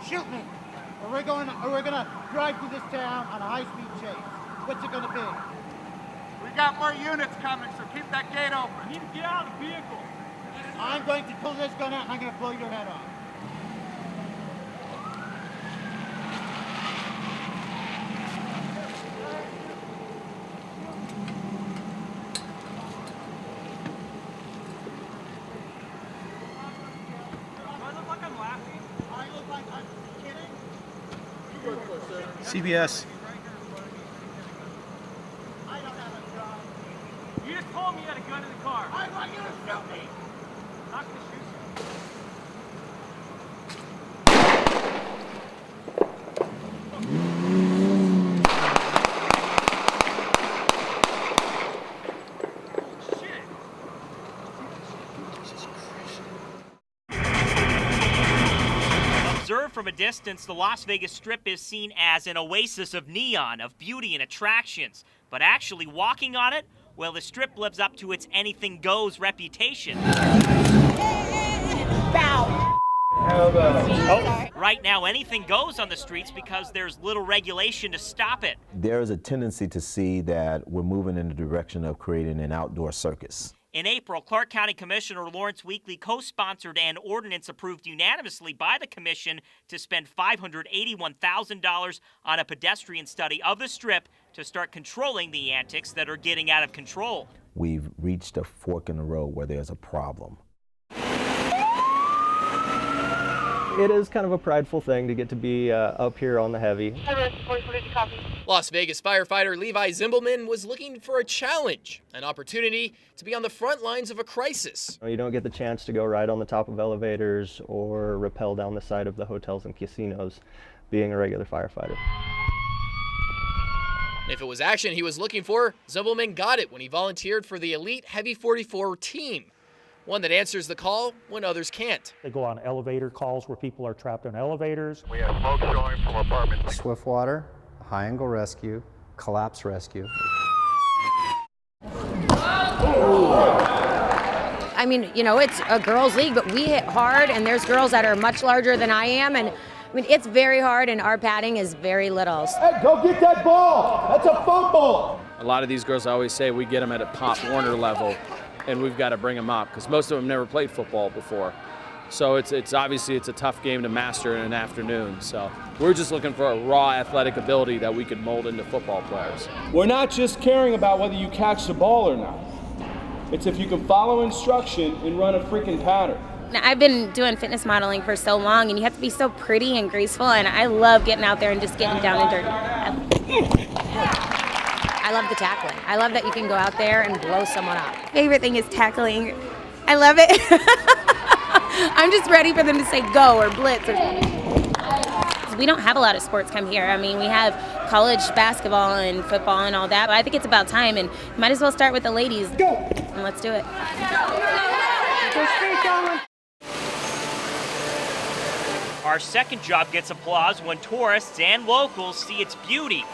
shoot me, or we're gonna drive through this town on a high-speed chase. What's it gonna be? We got more units coming, so keep that gate open. You need to get out of the vehicle. I'm going to pull this gun out and I'm gonna blow your head off. CBS. I don't have a gun. You just told me you had a gun in the car. I want you to shoot me. I'm not going to shoot you. Observed from a distance, the Las Vegas Strip is seen as an oasis of neon, of beauty and attractions. But actually walking on it, well, the Strip lives up to its anything goes reputation. Right now, anything goes on the streets because there's little regulation to stop it. There is a tendency to see that we're moving in the direction of creating an outdoor circus. In April, Clark County Commissioner Lawrence Weekly co-sponsored an ordinance approved unanimously by the commission to spend $581,000 on a pedestrian study of the Strip to start controlling the antics that are getting out of control. We've reached a fork in the road where there's a problem. It is kind of a prideful thing to get to be up here on the heavy. Las Vegas firefighter Levi Zimbelman was looking for a challenge, an opportunity to be on the front lines of a crisis. You don't get the chance to go right on the top of elevators or rappel down the side of the hotels and casinos being a regular firefighter. If it was action he was looking for, Zimbelman got it when he volunteered for the elite Heavy 44 team. One that answers the call when others can't. They go on elevator calls where people are trapped in elevators. We have smoke showing from apartments. Swift water, high angle rescue, collapse rescue. I mean, you know, it's a girls' league, but we hit hard, and there's girls that are much larger than I am, and I mean, it's very hard, and our padding is very little. Hey, go get that ball. That's a football. A lot of these girls, I always say, we get them at a Pop Warner level. And we've got to bring them up because most of them never played football before. So it's obviously a tough game to master in an afternoon. So we're just looking for a raw athletic ability that we could mold into football players. We're not just caring about whether you catch the ball or not. It's if you can follow instruction and run a freaking pattern. I've been doing fitness modeling for so long, and you have to be so pretty and graceful, and I love getting out there and just getting down and dirty. I love the tackling. I love that you can go out there and blow someone up. Favorite thing is tackling. I love it. I'm just ready for them to say go or blitz. We don't have a lot of sports come here. I mean, we have college basketball and football and all that, but I think it's about time, and might as well start with the ladies. Go! And let's do it. Our second job gets applause when tourists and locals see its beauty.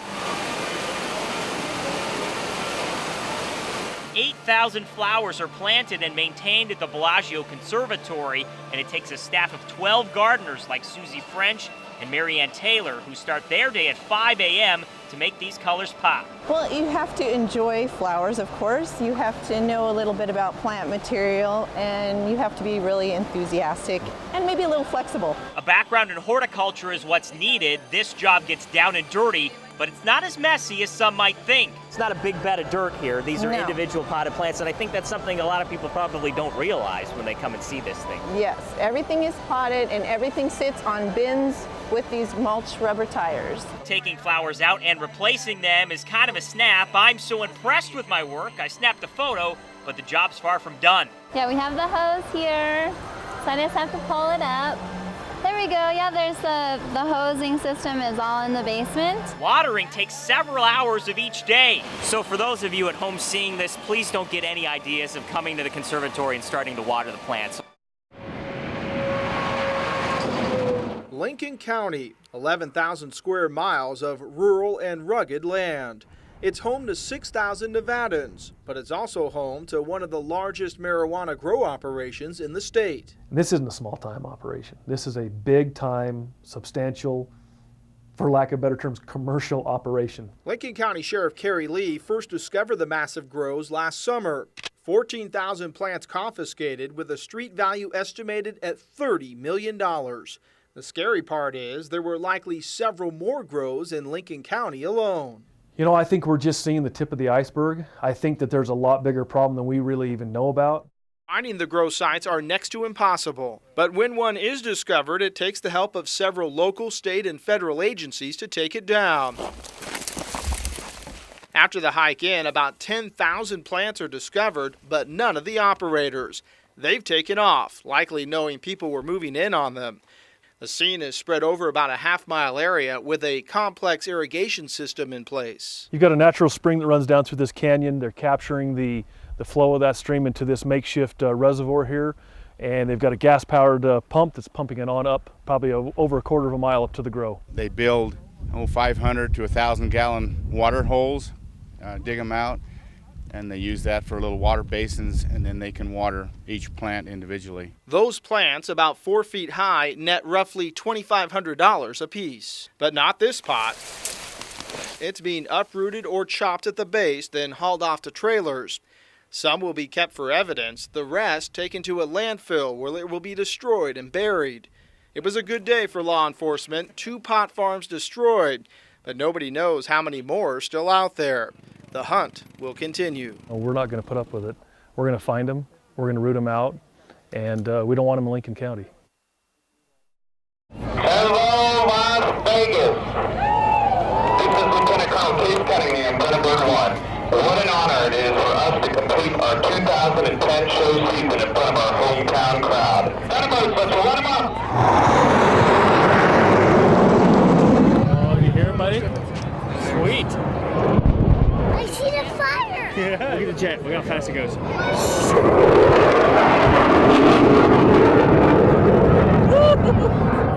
8,000 flowers are planted and maintained at the Bellagio Conservatory, and it takes a staff of 12 gardeners like Susie French and Marianne Taylor, who start their day at 5 a.m. to make these colors pop. Well, you have to enjoy flowers, of course. You have to know a little bit about plant material, and you have to be really enthusiastic and maybe a little flexible. A background in horticulture is what's needed. This job gets down and dirty, but it's not as messy as some might think. It's not a big bed of dirt here. These are individual potted plants, and I think that's something a lot of people probably don't realize when they come and see this thing. Yes, everything is potted, and everything sits on bins with these mulch rubber tires. Taking flowers out and replacing them is kind of a snap. I'm so impressed with my work, I snapped a photo, but the job's far from done. Yeah, we have the hose here, so I just have to pull it up. There we go. Yeah, there's the hosing system is all in the basement. Watering takes several hours of each day. So for those of you at home seeing this, please don't get any ideas of coming to the conservatory and starting to water the plants. Lincoln County, 11,000 square miles of rural and rugged land. It's home to 6,000 Nevadans, but it's also home to one of the largest marijuana grow operations in the state. This isn't a small-time operation. This is a big-time, substantial, for lack of better terms, commercial operation. Lincoln County Sheriff Kerry Lee first discovered the massive grows last summer. 14,000 plants confiscated with a street value estimated at $30 million. The scary part is there were likely several more grows in Lincoln County alone. You know, I think we're just seeing the tip of the iceberg. I think that there's a lot bigger problem than we really even know about. Finding the grow sites are next to impossible. But when one is discovered, it takes the help of several local, state, and federal agencies to take it down. After the hike in, about 10,000 plants are discovered, but none of the operators. They've taken off, likely knowing people were moving in on them. The scene is spread over about a half-mile area with a complex irrigation system in place. You've got a natural spring that runs down through this canyon. They're capturing the flow of that stream into this makeshift reservoir here, and they've got a gas-powered pump that's pumping it on up, probably over a quarter of a mile up to the grow. They build 500 to 1,000 gallon water holes, dig them out, and they use that for little water basins, and then they can water each plant individually. Those plants, about 4 feet high, net roughly $2,500 a piece. But not this pot. It's being uprooted or chopped at the base, then hauled off to trailers. Some will be kept for evidence, the rest taken to a landfill where it will be destroyed and buried. It was a good day for law enforcement, 2 pot farms destroyed, but nobody knows how many more are still out there. The hunt will continue. We're not going to put up with it. We're going to find them, we're going to root them out, and we don't want them in Lincoln County. Hello, Las Vegas. This is Lieutenant Colonel Keith Cunningham, Brandenburg 1. What an honor it is for us to complete our 2010 show season in front of our hometown crowd. Thunderbirds, let's let them up. Oh, you hear it, buddy? Sweet. I see the fire. Yeah. Look at the jet. Look how fast it goes.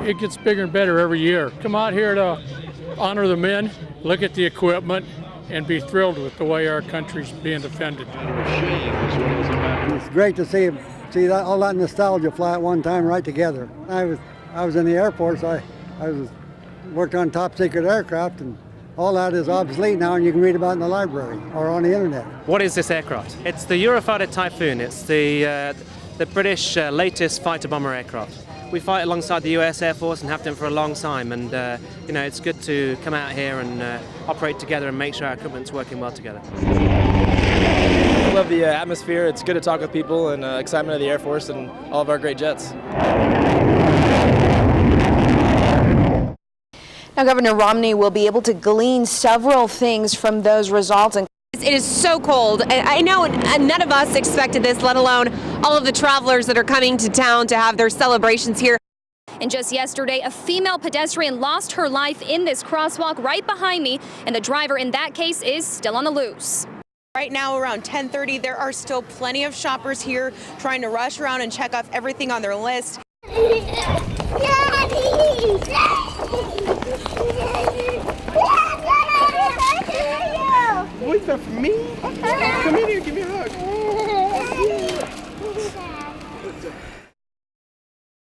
It gets bigger and better every year. Come out here to honor the men, look at the equipment, and be thrilled with the way our country's being defended. It's great to see that, all that nostalgia fly at one time right together. I was in the Air Force. I worked on top secret aircraft, and all that is obsolete now, and you can read about it in the library or on the internet. What is this aircraft? It's the Eurofighter Typhoon. It's the British latest fighter bomber aircraft. We fight alongside the US Air Force and have done for a long time, and you know, it's good to come out here and operate together and make sure our equipment's working well together. I love the atmosphere. It's good to talk with people, and excitement of the Air Force and all of our great jets. Now, Governor Romney will be able to glean several things from those results. And it is so cold. I know none of us expected this, let alone all of the travelers that are coming to town to have their celebrations here. And just yesterday, a female pedestrian lost her life in this crosswalk right behind me, and the driver in that case is still on the loose. Right now, around 10:30, there are still plenty of shoppers here trying to rush around and check off everything on their list. What's that for me? Come in here, give me a hug.